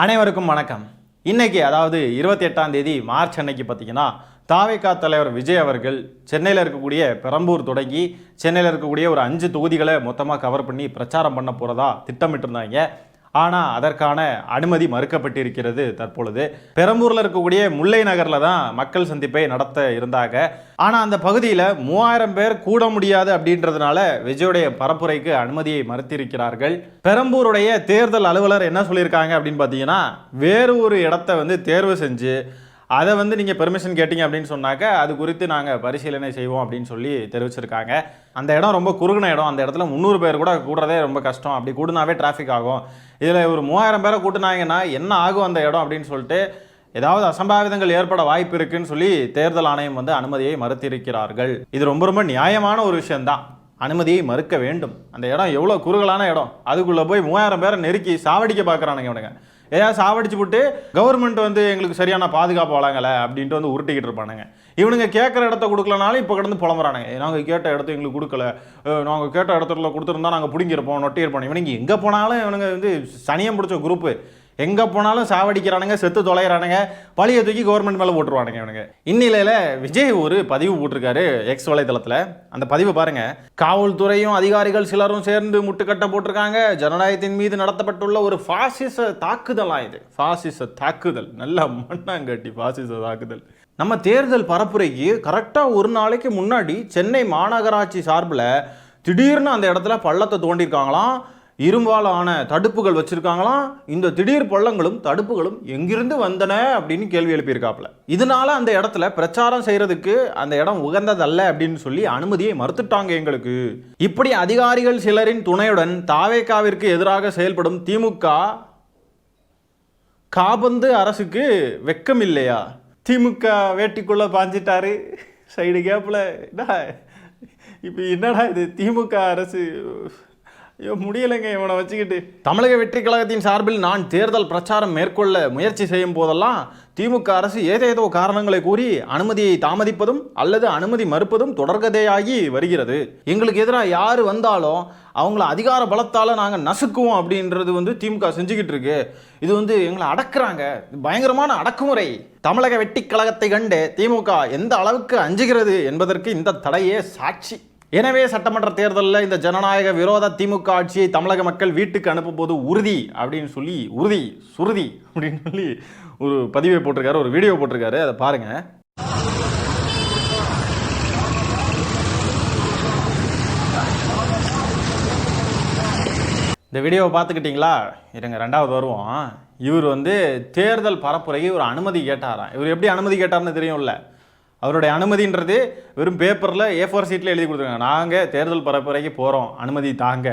அனைவருக்கும் வணக்கம். இன்னைக்கு அதாவது 28ஆம் தேதி மார்ச் அன்னைக்கு பார்த்தீங்கன்னா தாவேகா தலைவர் விஜய் அவர்கள் சென்னையில் இருக்கக்கூடிய பெரம்பூர் தொடங்கி சென்னையில் இருக்கக்கூடிய ஒரு 5 தொகுதிகளை மொத்தமாக கவர் பண்ணி பிரச்சாரம் பண்ண போகிறதா திட்டமிட்டிருந்தாங்க. ஆனால் அதற்கான அனுமதி மறுக்கப்பட்டிருக்கிறது. தற்பொழுது பெரம்பூரில் இருக்கக்கூடிய முல்லை நகரில் தான் மக்கள் சந்திப்பை நடத்த இருந்தாங்க. ஆனால் அந்த பகுதியில் 3000 பேர் கூட முடியாது அப்படின்றதுனால விஜயுடைய பரப்புரைக்கு அனுமதியை மறுத்திருக்கிறார்கள். பெரம்பூருடைய தேர்தல் அலுவலர் என்ன சொல்லியிருக்காங்க அப்படின்னு பார்த்தீங்கன்னா, வேறு ஒரு இடத்த தேர்வு செஞ்சு அதை நீங்கள் பெர்மிஷன் கேட்டிங்க அப்படின்னு சொன்னாக்க அது குறித்து நாங்கள் பரிசீலனை செய்வோம் அப்படின்னு சொல்லி தெரிவிச்சிருக்காங்க. அந்த இடம் ரொம்ப குறுகின இடம். அந்த இடத்துல 300 பேர் கூட கூடுறதே ரொம்ப கஷ்டம். அப்படி கூடுனாவே டிராஃபிக் ஆகும். இதில் ஒரு 3000 பேரை கூட்டினாங்கன்னா என்ன ஆகும் அந்த இடம் அப்படின்னு சொல்லிட்டு ஏதாவது அசம்பாவிதங்கள் ஏற்பட வாய்ப்பு இருக்குன்னு சொல்லி தேர்தல் ஆணையம் அனுமதியை மறுத்திருக்கிறார்கள். இது ரொம்ப ரொம்ப நியாயமான ஒரு விஷயம்தான். அனுமதியை மறுக்க வேண்டும். அந்த இடம் எவ்வளோ குறுகலான இடம். அதுக்குள்ளே போய் 3000 பேரை நெருக்கி சாவடிக்க பார்க்குறானுங்க இவனுங்க. ஏதாவது சாவடிச்சு விட்டு கவர்மெண்ட் எங்களுக்கு சரியான பாதுகாப்பு வழங்கலை அப்படின்ட்டு உருட்டிக்கிட்டு இருப்பானுங்க. இவனுங்க கேட்குற இடத்த கொடுக்கலனாலும் இப்போ கிடந்து புலம்புறானுங்க. நாங்கள் கேட்ட இடத்த எங்களுக்கு கொடுக்கல, நாங்கள் கேட்ட இடத்துல கொடுத்துருந்தா நாங்கள் பிடிங்கிருப்போம், நொட்டியிருப்போம். இவனுங்க எங்கே போனாலும் இவனுங்க சனியம் பிடிச்ச குரூப்பு. எங்கே போனாலும் சாவடிக்கிறானுங்க, செத்து தொலைகிறானுங்க, பழியை தூக்கி கவர்மெண்ட் மேலே போட்டுருவானுங்க இவனுங்க. இந்நிலையில் விஜய் ஒரு பதிவு போட்டிருக்காரு எக்ஸ் வலைதளத்தில். அந்த பதிவு பாருங்க. காவல்துறையும் அதிகாரிகள் சிலரும் சேர்ந்து முட்டுக்கட்டை போட்டிருக்காங்க. ஜனநாயகத்தின் மீது நடத்தப்பட்டுள்ள ஒரு பாசிச தாக்குதலாக இது. பாசிச தாக்குதல், நல்ல மண்ணாங்கட்டி பாசிச தாக்குதல். நம்ம தேர்தல் பரப்புரைக்கு கரெக்டாக ஒரு நாளைக்கு முன்னாடி சென்னை மாநகராட்சி சார்பில் திடீர்னு அந்த இடத்துல பள்ளத்தை தோண்டியிருக்காங்களாம். இரும்பால் ஆன தடுப்புகள் வச்சிருக்காங்களாம். இந்த திடீர் பள்ளங்களும் தடுப்புகளும் எங்கிருந்து வந்தன அப்படின்னு கேள்வி எழுப்பியிருக்காப்புல. இதனால அந்த இடத்துல பிரச்சாரம் செய்யறதுக்கு அந்த இடம் உகந்ததல்ல அப்படின்னு சொல்லி அனுமதியை மறுத்துட்டாங்க எங்களுக்கு. இப்படி அதிகாரிகள் சிலரின் துணையுடன் தாவேகாவிற்கு எதிராக செயல்படும் திமுக காபந்து அரசுக்கு வெக்கம் இல்லையா? திமுக வேட்டிக்குள்ள பாஞ்சிட்டாரு சைடு கேப்ல. இப்போ என்னடா இது திமுக அரசு? முடியலைங்க இவனை வச்சுக்கிட்டு. தமிழக வெற்றி கழகத்தின் சார்பில் நான் தேர்தல் பிரச்சாரம் மேற்கொள்ள முயற்சி செய்யும் போதெல்லாம் திமுக அரசு ஏதேதோ காரணங்களை கூறி அனுமதியை தாமதிப்பதும் அல்லது அனுமதி மறுப்பதும் தொடர்கதையாகி வருகிறது. எங்களுக்கு எதிராக யார் வந்தாலும் அவங்கள அதிகார பலத்தால் நாங்கள் நசுக்குவோம் அப்படின்றது திமுக செஞ்சுக்கிட்டு இருக்கு. இது எங்களை அடக்குறாங்க. பயங்கரமான அடக்குமுறை. தமிழக வெற்றி கழகத்தை கண்டு திமுக எந்த அளவுக்கு அஞ்சுகிறது என்பதற்கு இந்த தடையே சாட்சி. எனவே சட்டமன்ற தேர்தலில் இந்த ஜனநாயக விரோத திமுக ஆட்சியை தமிழக மக்கள் வீட்டுக்கு அனுப்பும் போது உறுதி அப்படின்னு சொல்லி உறுதி சுருதி அப்படின்னு சொல்லி ஒரு பதிவை போட்டிருக்காரு, ஒரு வீடியோ போட்டிருக்காரு. அதை பாருங்க. இந்த வீடியோவை பார்த்துக்கிட்டிங்களா? இருங்க, ரெண்டாவது வருவோம். இவர் தேர்தல் பரப்புரைக்கு ஒரு அனுமதி கேட்டாராம். இவர் எப்படி அனுமதி கேட்டார்னு தெரியும்ல. அவருடைய அனுமதின்றது வெறும் பேப்பரில் A4 ஷீட்டில் எழுதி கொடுத்துருக்காங்க. நாங்கள் தேர்தல் பரப்புரைக்கு போகிறோம், அனுமதி தாங்க.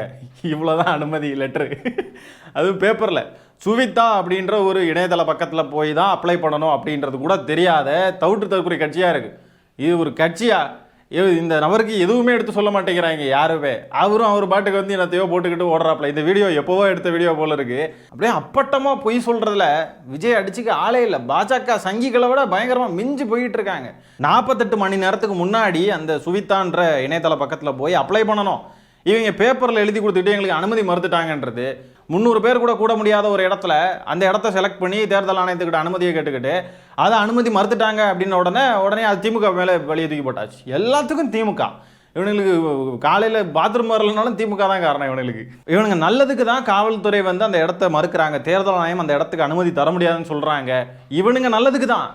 இவ்வளோதான் அனுமதி லெட்ரு. அதுவும் பேப்பரில். சுவிதா அப்படின்ற ஒரு இணையதள பக்கத்தில் போய் தான் அப்ளை பண்ணணும் அப்படின்றது கூட தெரியாத தவிட்டு தற்கொலை கட்சியாக இருக்குது. இது ஒரு கட்சியா? இந்த நபருக்கு எதுவுமே எடுத்து சொல்ல மாட்டேங்கிறாங்க யாருமே. அவரும் அவர் பாட்டுக்கு என்னத்தையோ போட்டுக்கிட்டு ஓடுறாப்புல. இந்த வீடியோ எப்போவோ எடுத்த வீடியோ போல இருக்கு. அப்படியே அப்பட்டமாக பொய் சொல்றதுல விஜய் அடிச்சுக்க ஆளே இல்லை. பாஜக சங்கிகளை விட பயங்கரமாக மிஞ்சி போயிட்டு இருக்காங்க. 48 மணி நேரத்துக்கு முன்னாடி அந்த சுவிதான்ற இணையதள பக்கத்தில் போய் அப்ளை பண்ணணும். இவங்க பேப்பரில் எழுதி கொடுத்துட்டு எங்களுக்கு அனுமதி மறுத்துட்டாங்கன்றது. 300 பேர் கூட முடியாத ஒரு இடத்துல அந்த இடத்த செலக்ட் பண்ணி தேர்தல் ஆணையத்துக்கிட்ட அனுமதியை கேட்டுக்கிட்டு அதை அனுமதி மறுத்துட்டாங்க அப்படின்னு உடனே அது திமுக மேலே வெளியே தூக்கி போட்டாச்சு. எல்லாத்துக்கும் திமுக. இவனுங்களுக்கு காலையில் பாத்ரூம் வரலனாலும் திமுக தான் காரணம். இவனுங்க நல்லதுக்கு தான் காவல்துறை அந்த இடத்த மறுக்கிறாங்க. தேர்தல் ஆணையம் அந்த இடத்துக்கு அனுமதி தர முடியாதுன்னு சொல்கிறாங்க. இவனுங்க நல்லதுக்கு தான்.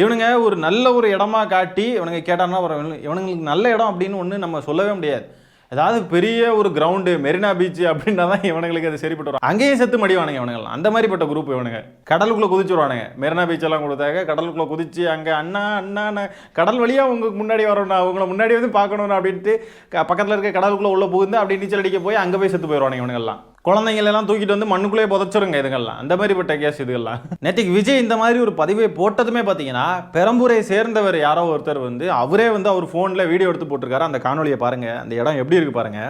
இவனுங்க ஒரு நல்ல ஒரு இடமா காட்டி இவனுங்க கேட்டாங்கன்னா இவனுங்களுக்கு நல்ல இடம் அப்படின்னு ஒன்று நம்ம சொல்லவே முடியாது. ஏதாவது பெரிய ஒரு கிரவுண்டு மெரினா பீச் அப்படின்னா தான் இவனுங்களுக்கு அது சரிப்பட்டு வரும். அங்கேயும் செத்து மடிவானுங்க இவனுங்களாம். அந்த மாதிரிப்பட்ட குரூப் இவனுங்க. கடலுக்குள்ளே குதிச்சுருவானுங்க. மெரினா பீச் எல்லாம் கொடுத்தாங்க. கடலுக்குள்ளே குதிச்சு அங்கே அண்ணா கடல் வழியாக உங்களுக்கு முன்னாடி வரணும், அவங்கள முன்னாடி பார்க்கணும் அப்படின்ட்டு பக்கத்தில் இருக்க கடலுக்குள்ளே உள்ள புகுந்து அப்படி நீச்சல் அடிக்க போய் அங்கே போய் செத்து போயிடுவானுங்க இவனுங்கெல்லாம். குழந்தைங்களெல்லாம் தூக்கிட்டு மண்ணுக்குள்ளே புதைச்சிருங்க இதுங்கெல்லாம். அந்த மாதிரிப்பட்ட கேஸ் இதுகள்லாம். நேற்றுக்கு விஜய் இந்த மாதிரி ஒரு பதிவை போட்டதுமே பார்த்தீங்கன்னா பெரம்பூரை சேர்ந்தவர் யாரோ ஒருத்தர் அவரே அவர் ஃபோனில் வீடியோ எடுத்து போட்டிருக்காரு. அந்த காணொலியை பாருங்க. அந்த இடம் எப்படி இருக்கு பாருங்க.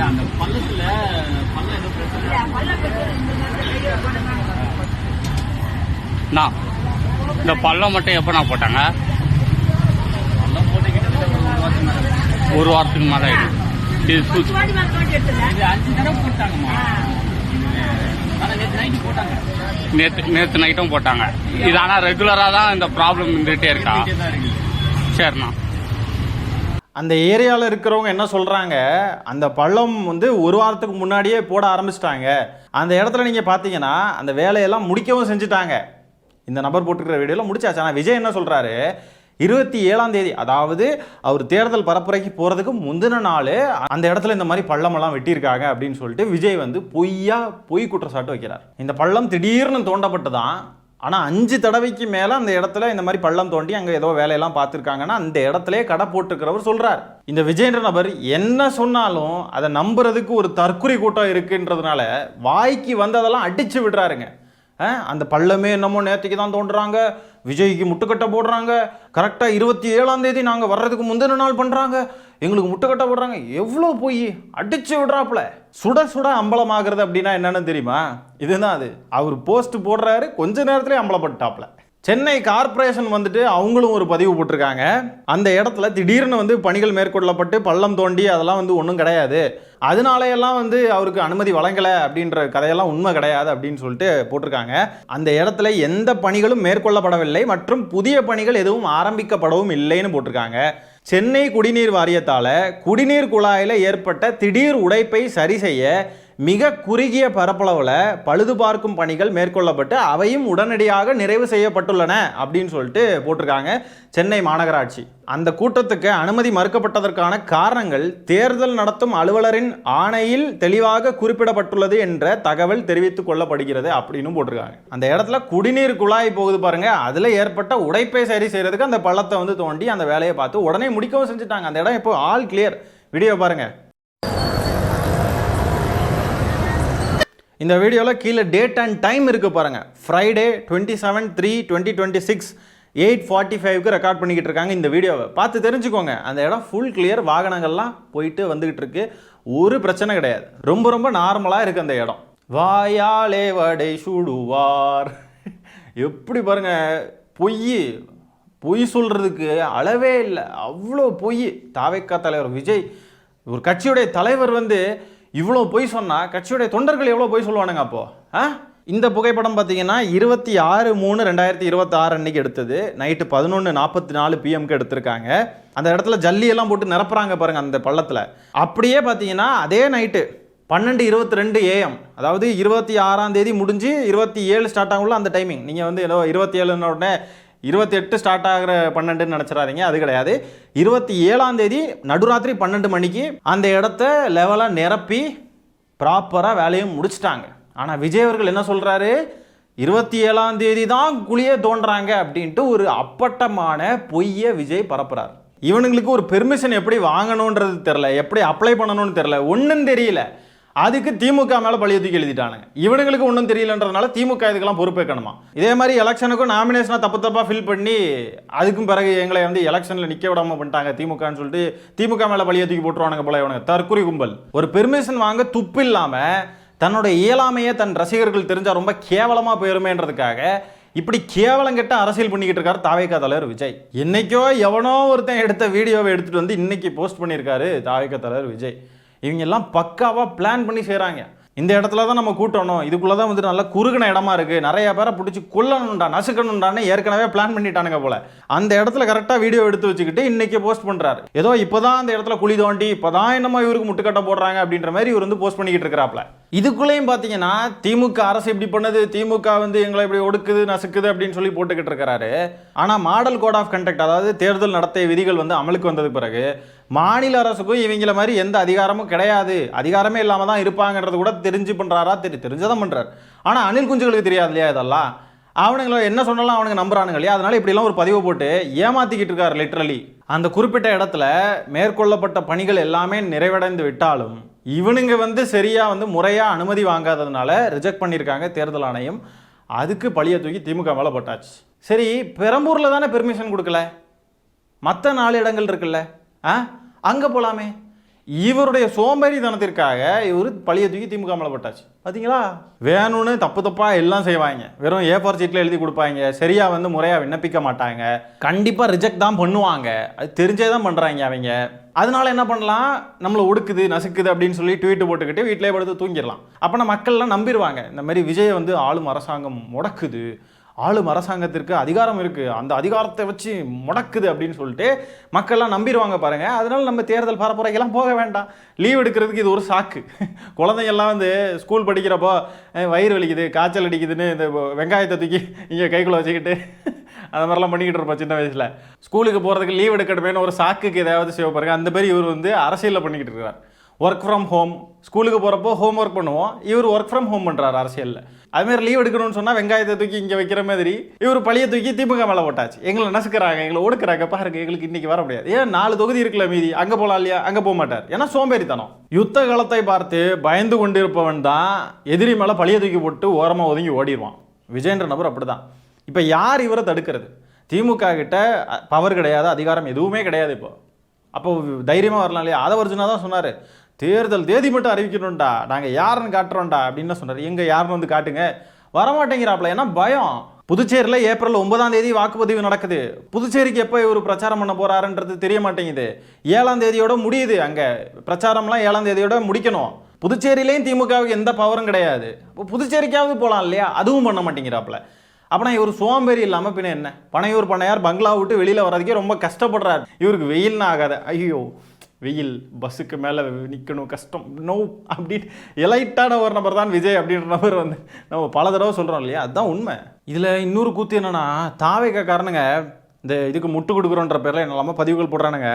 அந்த பள்ளத்தை இந்த பள்ளம் மட்டும் எப்போ நான் போட்டாங்க? ஒரு வாரத்துக்கு மேலே நேற்று நைட்டும் போட்டாங்க. இது ஆனால் ரெகுலராக தான் இந்த ப்ராப்ளம் இருந்துகிட்டே இருக்கா? சரிண்ணா. அந்த ஏரியாவில் இருக்கிறவங்க என்ன சொல்கிறாங்க, அந்த பள்ளம் வந்து ஒரு வாரத்துக்கு முன்னாடியே போட ஆரம்பிச்சிட்டாங்க. அந்த இடத்துல நீங்கள் பார்த்தீங்கன்னா அந்த வேலையெல்லாம் முடிக்கவும் செஞ்சுட்டாங்க. இந்த நபர் போட்டுக்கிற வீடியோவில் முடிச்சாச்சு. ஆனால் விஜய் என்ன சொல்கிறாரு, 27ஆம் தேதி, அதாவது அவர் தேர்தல் பரப்புரைக்கு போகிறதுக்கு முந்தின நாள் அந்த இடத்துல இந்த மாதிரி பள்ளமெல்லாம் வெட்டியிருக்காங்க அப்படின்னு சொல்லிட்டு விஜய் வந்து பொய் குற்றச்சாட்டு வைக்கிறார். இந்த பள்ளம் திடீர்னு தோண்டப்பட்டு தான், ஆனால் 5 தடவைக்கு மேலே அந்த இடத்துல இந்த மாதிரி பள்ளம் தோண்டி அங்கே ஏதோ வேலையெல்லாம் பார்த்துருக்காங்கன்னா அந்த இடத்துல கடை போட்டுருக்கிறவர் சொல்கிறார். இந்த விஜயன்ற நபர் என்ன சொன்னாலும் அதை நம்புறதுக்கு ஒரு தற்குறி கூட்டம் இருக்குன்றதுனால வாய்க்கு வந்ததெல்லாம் அடித்து விடுறாருங்க. அந்த பள்ளமே என்னமோ நேற்றுக்கு தான் தோன்றுறாங்க, விஜய்க்கு முட்டுக்கட்டை போடுறாங்க, கரெக்டாக 27ஆம் தேதி நாங்கள் வர்றதுக்கு முந்தின நாள் பண்ணுறாங்க, எங்களுக்கு முட்டுக்கட்டை போடுறாங்க. எவ்வளோ போய் அடிச்சு விடுறாப்புல. சுட சுட அம்பலமாகிறது அப்படின்னா என்னன்னு தெரியுமா? இதுதான் அது. அவர் போஸ்ட் போடுறாரு, கொஞ்ச நேரத்திலே அம்பலப்பட்டாப்புல. சென்னை கார்பரேஷன் வந்துட்டு அவங்களும் ஒரு பதிவு போட்டிருக்காங்க. அந்த இடத்துல திடீர்னு வந்து பணிகள் மேற்கொள்ளப்பட்டு பள்ளம் தோண்டி அதெல்லாம் வந்து ஒன்றும் கிடையாது, அதனாலையெல்லாம் வந்து அவருக்கு அனுமதி வழங்கலை அப்படின்ற கதையெல்லாம் உண்மை கிடையாது அப்படின்னு சொல்லிட்டு போட்டிருக்காங்க. அந்த இடத்துல எந்த பணிகளும் மேற்கொள்ளப்படவில்லை மற்றும் புதிய பணிகள் எதுவும் ஆரம்பிக்கப்படவும் இல்லைன்னு போட்டிருக்காங்க. சென்னை குடிநீர் வாரியத்தால் குடிநீர் குழாயில் ஏற்பட்ட திடீர் உடைப்பை சரி செய்ய மிக குறுகிய பரப்பளவில் பழுது பார்க்கும் பணிகள் மேற்கொள்ளப்பட்டு அவையும் உடனடியாக நிறைவு செய்யப்பட்டுள்ளன அப்படின்னு சொல்லிட்டு போட்டிருக்காங்க சென்னை மாநகராட்சி. அந்த கூட்டத்துக்கு அனுமதி மறுக்கப்பட்டதற்கான காரணங்கள் தேர்தல் நடத்தும் அலுவலரின் ஆணையில் தெளிவாக குறிப்பிடப்பட்டுள்ளது என்ற தகவல் தெரிவித்துக் கொள்ளப்படுகிறது அப்படின்னு போட்டிருக்காங்க. அந்த இடத்துல குடிநீர் குழாய் போகுது பாருங்க, அதில் ஏற்பட்ட உடைப்பை சரி செய்யறதுக்கு அந்த பள்ளத்தை வந்து தோண்டி அந்த வேலையை பார்த்து உடனே முடிக்கவும் செஞ்சுட்டாங்க. அந்த இடம் இப்போ ஆல் கிளியர். வீடியோ பாருங்க. இந்த வீடியோவில் கீழே டேட் அண்ட் டைம் இருக்குது பாருங்கள். ஃப்ரைடே 27/3/2026 8:45க்கு ரெக்கார்ட் பண்ணிக்கிட்டு இருக்காங்க. இந்த வீடியோவை பார்த்து தெரிஞ்சுக்கோங்க. அந்த இடம் ஃபுல் கிளியர், வாகனங்கள்லாம் போயிட்டு வந்துக்கிட்டு இருக்கு, ஒரு பிரச்சனை கிடையாது. ரொம்ப ரொம்ப நார்மலாக இருக்குது அந்த இடம். வாயாலே வடை சுடுவார் எப்படி பாருங்க, பொய் சொல்கிறதுக்கு அளவே இல்லை, அவ்வளோ பொய். தாவேக்கா தலைவர் விஜய், ஒரு கட்சியுடைய தலைவர் வந்து இவ்வளோ பொய் சொன்னால் கட்சியுடைய தொண்டர்கள் எவ்வளோ பொய் சொல்லுவானுங்க அப்போ? இந்த புகைப்படம் பார்த்தீங்கன்னா 26/3/2026 அன்னைக்கு எடுத்தது. நைட்டு 11:44 PM எடுத்திருக்காங்க. அந்த இடத்துல ஜல்லியெல்லாம் போட்டு நிரப்புறாங்க பாருங்க அந்த பள்ளத்தில். அப்படியே பார்த்தீங்கன்னா அதே நைட்டு 12:22 AM, அதாவது 26ஆம் தேதி முடிஞ்சு 27 ஸ்டார்ட் ஆகும்ல அந்த டைமிங். நீங்கள் வந்து ஏதோ 27 உடனே 28 ஸ்டார்ட் ஆகிற 12ன்னு நினச்சிடாதீங்க, அது கிடையாது. 27ஆம் தேதி நடுராத்திரி 12 மணிக்கு அந்த இடத்த லெவலாக நிரப்பி ப்ராப்பராக வேலையும் முடிச்சிட்டாங்க. ஆனால் விஜய் அவர்கள் என்ன சொல்கிறாரு, 27ஆம் தேதி தான் குழியே தோன்றாங்க அப்படின்ட்டு ஒரு அப்பட்டமான பொய்யை விஜய் பரப்புறார். இவனுங்களுக்கு ஒரு பெர்மிஷன் எப்படி வாங்கணுன்றது தெரில, எப்படி அப்ளை பண்ணணும்னு தெரில, ஒன்றும் தெரியல. அதுக்கு திமுக மேலே பழிய தூக்கி எழுதிட்டானுங்க. இவனுங்களுக்கு ஒன்றும் தெரியலன்றதுனால திமுக இதுக்கெல்லாம் பொறுப்பேற்கணுமா? இதே மாதிரி எலெக்ஷனுக்கும் நாமினேஷனாக தப்பாக ஃபில் பண்ணி அதுக்கும் பிறகு எங்களை வந்து எலெக்ஷனில் நிற்க விடாமல் பண்ணிட்டாங்க திமுகன்னு சொல்லிட்டு திமுக மேலே பழிய தூக்கி போட்டுருவானுங்க போல இவனுங்க தற்குறி கும்பல். ஒரு பெர்மிஷன் வாங்க துப்பு இல்லாமல் தன்னோட இயலாமையை தன் ரசிகர்கள் தெரிஞ்சால் ரொம்ப கேவலமாக போயிருமேன்றதுக்காக இப்படி கேவலம் கெட்ட அரசியல் பண்ணிக்கிட்டு இருக்காரு தாவேக்கா தலைவர் விஜய். என்னைக்கோ எவனோ ஒருத்தன் எடுத்த வீடியோவை எடுத்துகிட்டு வந்து இன்னைக்கு போஸ்ட் பண்ணியிருக்காரு தாவேக்கா தலைவர் விஜய். இவங்க எல்லாம் பக்காவாக பிளான் பண்ணி செய்கிறாங்க. இந்த இடத்துல தான் நம்ம கூட்டணும், இதுக்குள்ளே தான் வந்துட்டு நல்லா குறுகின இடமா இருக்குது, நிறைய பேரை பிடிச்சி கொல்லணும்டா நசுக்கணும்டான்னு ஏற்கனவே பிளான் பண்ணிட்டானுங்க போல. அந்த இடத்துல கரெக்டாக வீடியோ எடுத்து வச்சுக்கிட்டு இன்றைக்கி போஸ்ட் பண்ணுறாரு. ஏதோ இப்போ தான் அந்த இடத்துல குழி தோண்டி இப்போ தான் என்னமோ இவருக்கு முட்டுக்கட்டை போடுறாங்க அப்படின்ற மாதிரி இவர் வந்து போஸ்ட் பண்ணிக்கிட்டு இருக்கிறாப்ல. இதுக்குள்ளேயும் பார்த்தீங்கன்னா திமுக அரசு இப்படி பண்ணுது, திமுக வந்து எங்களை இப்படி ஒடுக்குது நசுக்குது அப்படின்னு சொல்லி போட்டுக்கிட்டு இருக்கிறாரு. ஆனால் மாடல் கோட் ஆஃப் கண்டக்ட், அதாவது தேர்தல் நடத்தை விதிகள் வந்து அமலுக்கு வந்ததுக்கு பிறகு மாநில அரசுக்கும் இவங்கள மாதிரி எந்த அதிகாரமும் கிடையாது, அதிகாரமே இல்லாமல் தான் இருப்பாங்கன்றது கூட தெரிஞ்சு பண்ணுறாரா? தெரிஞ்சதான் பண்ணுறாரு. ஆனால் அணில் குஞ்சுகளுக்கு தெரியாது இல்லையா இதெல்லாம்? அவனுங்களை என்ன சொன்னாலும் அவனுங்க நம்புறானுங்க இல்லையா? அதனால இப்படிலாம் ஒரு பதிவு போட்டு ஏமாத்திக்கிட்டு இருக்காரு லிட்ரலி. அந்த குறிப்பிட்ட இடத்துல மேற்கொள்ளப்பட்ட பணிகள் எல்லாமே நிறைவடைந்து விட்டாலும் இவனுங்க வந்து சரியாக வந்து முறையாக அனுமதி வாங்காததுனால ரிஜெக்ட் பண்ணியிருக்காங்க தேர்தல் ஆணையம். அதுக்கு பழிய தூக்கி திமுக மேலே போட்டாச்சு. சரி, பெரம்பூரில் தானே பெர்மிஷன் கொடுக்கல, மற்ற 4 இடங்கள் இருக்குல்ல, அங்கே போகலாமே. இவருடைய சோம்பேறித்தனத்திற்காக இவர் பழைய தூக்கி திமுக மேலே போட்டாச்சு. பார்த்தீங்களா, வேணும்னு தப்பு தப்பாக எல்லாம் செய்வாங்க. வெறும் A4 சீட்டில் எழுதி கொடுப்பாங்க. சரியாக வந்து முறையாக விண்ணப்பிக்க மாட்டாங்க. கண்டிப்பாக ரிஜெக்ட் தான் பண்ணுவாங்க. அது தெரிஞ்சே தான் பண்ணுறாங்க அவங்க. அதனால என்ன பண்ணலாம், நம்மளை ஒடுக்குது நசுக்குது அப்படின்னு சொல்லி ட்வீட் போட்டுக்கிட்டு வீட்டிலே படுத்து தூங்கிடலாம். அப்போனா மக்கள்லாம் நம்பிடுவாங்க, இந்த மாதிரி விஜய் வந்து ஆளும் அரசாங்கம் முடக்குது, ஆளும் அரசாங்கத்திற்கு அதிகாரம் இருக்குது, அந்த அதிகாரத்தை வச்சு முடக்குது அப்படின்னு சொல்லிட்டு மக்கள்லாம் நம்பிடுவாங்க பாருங்கள். அதனால நம்ம தேர்தல் பரப்புரைக்கெல்லாம் போக வேண்டாம். லீவ் எடுக்கிறதுக்கு இது ஒரு சாக்கு. குழந்தைங்கள்லாம் வந்து ஸ்கூல் படிக்கிறப்போ வயிறு வலிக்குது காய்ச்சல் அடிக்குதுன்னு இந்த வெங்காயத்தை தூக்கி இங்கே கைக்குள்ளே வச்சுக்கிட்டு அந்த மாதிரிலாம் பண்ணிக்கிட்டு இருப்போம் சின்ன வயசில். ஸ்கூலுக்கு போகிறதுக்கு லீவ் எடுக்கணுமேனு ஒரு சாக்குக்கு ஏதாவது செய்ய பாருங்க. அந்த மாதிரி இவர் வந்து அரசியலில் பண்ணிக்கிட்டு இருக்கிறார். ஒர்க் ஃப்ரம் ஹோம், ஸ்கூலுக்கு போகிறப்போ ஹோம் ஒர்க் பண்ணுவோம், இவர் ஒர்க் ஃப்ரம் ஹோம் பண்ணுறாரு அரசியலில். அதுமாதிரி லீவ் எடுக்கணும்னு சொன்னால் வெங்காயத்தை தூக்கி இங்கே வைக்கிற மாதிரி இவர் பழைய தூக்கி திமுக மேலே போட்டாச்சு. எங்களை நசுக்கிறாங்க, எங்களை ஒடுக்குறாங்க, பாருங்க எங்களுக்கு இன்றைக்கி வர முடியாது. ஏன் 4 தொகுதி இருக்குல்ல மீதி, அங்கே போகலாம் இல்லையா, அங்கே போக மாட்டார். ஏன்னா சோம்பேறித்தனம். யுத்த காலத்தை பார்த்து பயந்து கொண்டிருப்பவன் தான் எதிரி மேலே பழைய தூக்கி போட்டு ஓரமாக ஒதுங்கி ஓடிடுவான். விஜயன்ற நபர் அப்படி தான். இப்போ யார் இவரை தடுக்கிறது? திமுக கிட்ட பவர் கிடையாது, அதிகாரம் எதுவுமே கிடையாது. இப்போ அப்போ தைரியமாக வரலாம் இல்லையா? ஆதவர்ஜுனா தான் சொன்னார், தேர்தல் தேதி மட்டும் அறிவிக்கணும்டா, நாங்கள் யாருன்னு காட்டுறோம்டா அப்படின்னு தான் சொன்னார். எங்கே யாருன்னு வந்து காட்டுங்க, வரமாட்டேங்கிறாப்புல. ஏன்னா பயம். புதுச்சேரியில் ஏப்ரல் 9ஆம் தேதி வாக்குப்பதிவு நடக்குது. புதுச்சேரிக்கு எப்போ இவர் பிரச்சாரம் பண்ண போகிறாருன்றது தெரிய மாட்டேங்குது. 7ஆம் தேதியோட முடியுது. அங்கே பிரச்சாரம்லாம் 7ஆம் தேதியோட முடிக்கணும். புதுச்சேரியிலையும் திமுகவுக்கு எந்த பவரும் கிடையாது. இப்போ புதுச்சேரிக்காவது போகலாம் இல்லையா, அதுவும் பண்ண மாட்டேங்கிறாப்புல. அப்படின்னா இவர் சோம்பேறி இல்லாமல் பின்ன என்ன? பனையூர் பண்ணையார் பங்களா விட்டு வெளியில் வர்றதுக்கே ரொம்ப கஷ்டப்படுறாரு. இவருக்கு வெயில்னா ஆகாது, ஐயோ வெயில் பஸ்ஸுக்கு மேலே நிற்கணும் கஷ்டம் நோ அப்படின்னு எலைட்டான ஒரு நபர் தான் விஜய் அப்படின்ற நபர் வந்து நம்ம பல தடவை சொல்கிறோம் இல்லையா, அதுதான் உண்மை. இதில் இன்னொரு கூத்து என்னென்னா, தாவேக்காரனுங்க இந்த இதுக்கு முட்டு கொடுக்குறோன்ற பேரில் என்னெல்லாமோ பதிவுகள் போடுறானுங்க.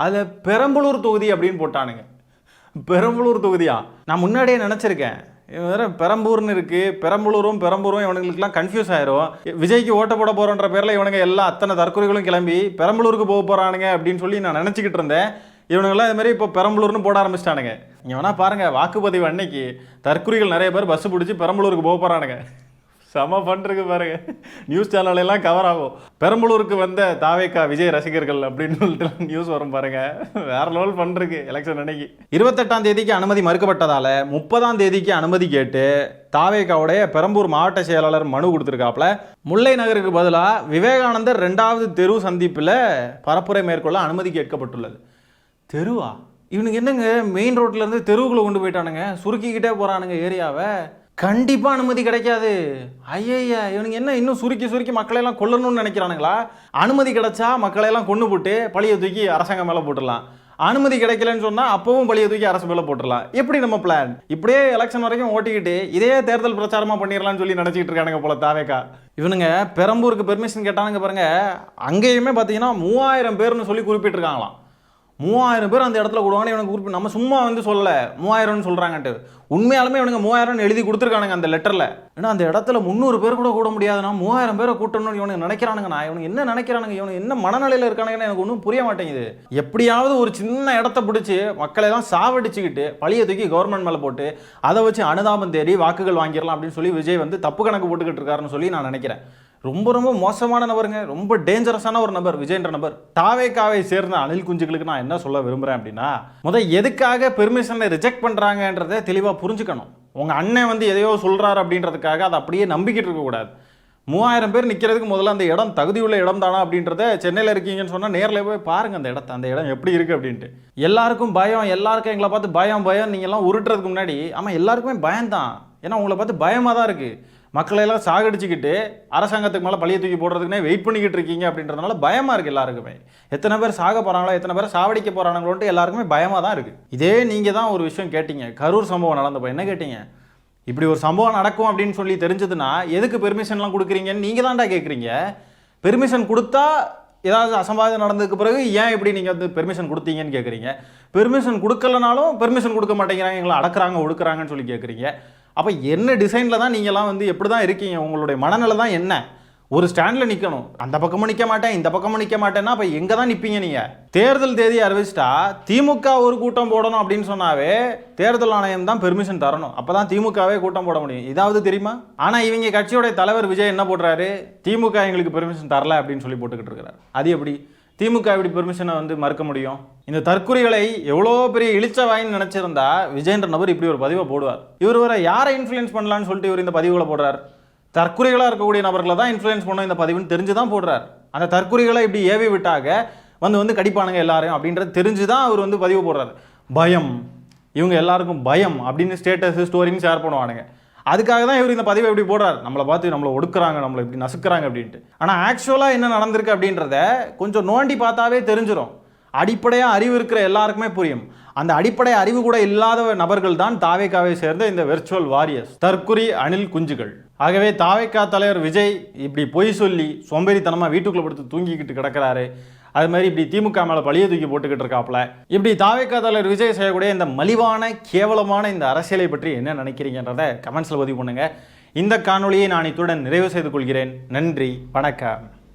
அதை பெரம்பலூர் தொகுதி அப்படின்னு போட்டானுங்க. பெரம்பலூர் தொகுதியா? நான் முன்னாடியே நினச்சிருக்கேன், வேறு பெரம்பூர்னு இருக்குது, பெரம்பலூரும் இவனுங்களுக்குலாம் கன்ஃபியூஸ் ஆயிரும். விஜய்க்கு ஓட்ட போட போகிறோன்ற பேரில் இவனுங்க எல்லா அத்தனை தற்கொலைகளும் கிளம்பி பெரம்பலூருக்கு போக போகிறானுங்க அப்படின்னு சொல்லி நான் நினச்சிக்கிட்டு இருந்தேன். இவனுங்கெல்லாம் இது மாதிரி இப்போ பெரம்பலூர்னு போட ஆரம்பிச்சிட்டானுங்க. இங்கே வேணால் பாருங்கள், வாக்குப்பதிவு அன்னைக்கு தற்கொலைகள் நிறைய பேர் பஸ்ஸு பிடிச்சி பெரம்பலூருக்கு போக போகிறானுங்க. செம பண்ணுறது பாருங்க, நியூஸ் சேனலெல்லாம் கவர் ஆகும். பெரம்பலூருக்கு வந்த தாவேக்கா விஜய் ரசிகர்கள் அப்படின்னு சொல்லிட்டு நியூஸ் வரும் பாருங்க. வேற லெவல் பண்ணுறது. எலெக்ஷன் அன்னைக்கு 28ஆம் தேதிக்கு அனுமதி மறுக்கப்பட்டதால் 30ஆம் தேதிக்கு அனுமதி கேட்டு தாவேக்காவுடைய பெரம்பூர் மாவட்ட செயலாளர் மனு கொடுத்துருக்காப்புல. முல்லை நகருக்கு பதிலாக விவேகானந்தர் 2வது தெரு சந்திப்பில் பரப்புரை மேற்கொள்ள அனுமதி கேட்கப்பட்டுள்ளது. தெருவா? இவனுக்கு என்னங்க மெயின் ரோட்லேருந்து தெருவுக்குள்ளே கொண்டு போயிட்டானுங்க, சுருக்கிக்கிட்டே போகிறானுங்க ஏரியாவை. கண்டிப்பாக அனுமதி கிடைக்காது. ஐயா, இவனுக்கு என்ன இன்னும் சுருக்கி மக்களையெல்லாம் கொல்லணும்னு நினைக்கிறானுங்களா? அனுமதி கிடைச்சா மக்களையெல்லாம் கொண்டு போட்டு பழிய தூக்கி அரசாங்கம் மேலே போட்டுடலாம். அனுமதி கிடைக்கலன்னு சொன்னால் அப்பவும் பழிய தூக்கி அரசு மேலே போட்டுடலாம். எப்படி நம்ம பிளான்? இப்படியே எலெக்ஷன் வரைக்கும் ஓட்டிக்கிட்டு இதே தேர்தல் பிரச்சாரமாக பண்ணிடலாம்னு சொல்லி நினச்சிக்கிட்டு இருக்கானுங்க போல தாவேக்கா. இவனுங்க பெரம்பூருக்கு பெர்மிஷன் கேட்டானுங்க பாருங்க, அங்கேயுமே பார்த்தீங்கன்னா 3000 பேர்னு சொல்லி குறிப்பிட்டிருக்காங்களாம். 3000 பேர் அந்த இடத்துல கூடுவாங்க. இவனுக்கு குறிப்பிட்டு நம்ம சும்மா வந்து சொல்லலை 3000ன்னு சொல்கிறாங்கன்ட்டு. உண்மையாலுமே இவனுங்க 3000 எழுதி கொடுத்துருக்கானுங்க அந்த லெட்டரில். ஏன்னா அந்த இடத்துல 300 பேர் கூட முடியாதுன்னா 3000 பேரை கூட்டணும்னு இவனுக்கு நினைக்கிறானுங்கண்ணா. இவனுக்கு என்ன நினைக்கிறானுங்க, இவனுக்கு என்ன மனநிலையில் இருக்கானுங்கன்னு எனக்கு ஒன்றும் புரிய மாட்டேங்குது. எப்படியாவது ஒரு சின்ன இடத்த பிடிச்சி மக்களெல்லாம் சாவடிச்சுக்கிட்டு பழிய தூக்கி கவர்மெண்ட் மேலே போட்டு அதை வச்சு அனுதாபம் தேடி வாக்குகள் வாங்கிடலாம் அப்படின்னு சொல்லி விஜய் வந்து தப்பு கணக்கு போட்டுக்கிட்டு இருக்காருன்னு சொல்லி நான் நினைக்கிறேன். ரொம்ப மோசமான நபருங்க, ரொம்ப டேஞ்சரஸான ஒரு நபர் விஜய்ன்ற நபர். தாவேக்காவை சேர்ந்த அணில் குஞ்சுகளுக்கு நான் என்ன சொல்ல விரும்புகிறேன் அப்படின்னா, எதுக்காக பெர்மிஷனை ரிஜெக்ட் பண்ணுறாங்கன்றதை தெளிவாக புரிஞ்சுக்கணும். உங்கள் அண்ணன் வந்து எதையோ சொல்கிறாரு அப்படின்றதுக்காக அதை அப்படியே நம்பிக்கிட்டு இருக்கக்கூடாது. 3000 பேர் நிற்கிறதுக்கு முதல்ல அந்த இடம் தகுதியுள்ள இடம் தானா அப்படின்றத, சென்னையில் இருக்கீங்கன்னு சொன்னால் நேரில் போய் பாருங்கள் அந்த இடத்த, அந்த இடம் எப்படி இருக்குது அப்படின்ட்டு. எல்லாருக்கும் பயம், எல்லாருக்கும் எங்களை பார்த்து பயம் நீங்கள்லாம் உருட்டுறதுக்கு முன்னாடி ஆமாம் எல்லாருக்குமே பயம்தான். ஏன்னா உங்களை பார்த்து பயமாக தான் இருக்குது. மக்களையெல்லாம் சாகடிச்சுக்கிட்டு அரசாங்கத்துக்கு மேலே பழிய தூக்கி போடுறதுக்குனே வெயிட் பண்ணிக்கிட்டு இருக்கீங்க அப்படின்றதுனால பயமாக இருக்குது எல்லாருக்குமே. எத்தனை பேர் சாக போகிறாங்களோ, எத்தனை பேர் சாவடிக்க போகிறாங்களோன்ட்டு எல்லாருக்குமே பயமாக தான் இருக்குது. இதே நீங்கள் தான் ஒரு விஷயம் கேட்டீங்க, கரூர் சம்பவம் நடந்தப்போ என்ன கேட்டீங்க? இப்படி ஒரு சம்பவம் நடக்கும் அப்படின்னு சொல்லி தெரிஞ்சதுன்னா எதுக்கு பெர்மிஷன்லாம் கொடுக்குறீங்கன்னு நீங்கள் தான்டா கேட்குறீங்க. பெர்மிஷன் கொடுத்தா ஏதாவது அசம்பாவிதம் நடந்ததுக்கு பிறகு ஏன் இப்படி நீங்கள் வந்து பெர்மிஷன் கொடுத்தீங்கன்னு கேட்குறீங்க. பெர்மிஷன் கொடுக்கலனாலும் பெர்மிஷன் கொடுக்க மாட்டேங்கிறாங்க, எங்களை அடக்குறாங்க ஒடுக்குறாங்கன்னு சொல்லி கேட்குறீங்க. அப்போ என்ன டிசைனில் தான் நீங்கள்லாம் வந்து எப்படி தான் இருக்கீங்க? உங்களுடைய மனநிலை தான் என்ன? ஒரு ஸ்டாண்டில் நிற்கணும், அந்த பக்கமும் நிற்க மாட்டேன் இந்த பக்கமும் நிற்க மாட்டேன்னா அப்போ எங்கே தான் நிற்பீங்க நீங்கள்? தேர்தல் தேதி அறிவிச்சிட்டா திமுக ஒரு கூட்டம் போடணும் அப்படின்னு சொன்னாவே தேர்தல் ஆணையம் தான் பெர்மிஷன் தரணும். அப்போ தான் திமுகவே கூட்டம் போட முடியும். இதாவது தெரியுமா? ஆனால் இவங்க கட்சியோடைய தலைவர் விஜய் என்ன போடுறாரு, திமுக எங்களுக்கு பெர்மிஷன் தரல அப்படின்னு சொல்லி போட்டுக்கிட்டு இருக்கிறார். அது எப்படி? திமுக இப்படி பெர்மிஷனை வந்து மறுக்க முடியும்? இந்த தற்குறிகளை எவ்வளோ பெரிய இழிச்சவாயின்னு நினைச்சிருந்தா விஜயன்ற நபர் இப்படி ஒரு பதிவை போடுவார். இவர் வர யாரை இன்ஃப்ளூயன்ஸ் பண்ணலான்னு சொல்லிட்டு இவர் இந்த பதிவுகளை போடுறார். தற்குறிகளாக இருக்கக்கூடிய நபர்களை தான் இன்ஃப்ளூயன்ஸ் பண்ண இந்த பதிவுன்னு தெரிஞ்சு தான் போடுறார். அந்த தற்குறிகளை இப்படி ஏவி விட்டாக வந்து கடிப்பானுங்க எல்லாரும் அப்படின்றது தெரிஞ்சு தான் அவர் வந்து பதிவு போடுறாரு. பயம், இவங்க எல்லாருக்கும் பயம் அப்படின்னு ஸ்டேட்டஸ் ஸ்டோரின்னு ஷேர் பண்ணுவானுங்க. அதுக்காக தான் இவர் இந்த பதிவை எப்படி போடுறாரு, நம்மளை பார்த்து நம்மளை ஒடுக்குறாங்க, நம்மளை இப்படி நசுக்கிறாங்க அப்படின்ட்டு. ஆனால் ஆக்சுவலாக என்ன நடந்திருக்கு அப்படின்றத கொஞ்சம் நோண்டி பார்த்தாவே தெரிஞ்சிடும். அடிப்படையாக அறிவு இருக்கிற எல்லாருக்குமே புரியும். அந்த அடிப்படை அறிவு கூட இல்லாத நபர்கள் தான் தாவேக்காவை சேர்ந்த இந்த வெர்ச்சுவல் வாரியர்ஸ், தற்குறி அணில் குஞ்சுகள். ஆகவே தாவேக்கா தலைவர் விஜய் இப்படி பொய் சொல்லி சோம்பேறித்தனமாக வீட்டுக்குள்ளே படுத்து தூங்கிக்கிட்டு கிடக்கிறாரு. அது மாதிரி இப்படி திமுக மேலே பழிய தூக்கி போட்டுக்கிட்டு இருக்காப்புல. இப்படி தாவேக்கா தலைவர் விஜய் செய்யக்கூடிய இந்த மலிவான கேவலமான இந்த அரசியலை பற்றி என்ன நினைக்கிறீங்கன்றதை கமெண்ட்ஸில் பதிவு பண்ணுங்கள். இந்த காணொலியை நான் இத்துடன் நிறைவு செய்து கொள்கிறேன். நன்றி, வணக்கம்.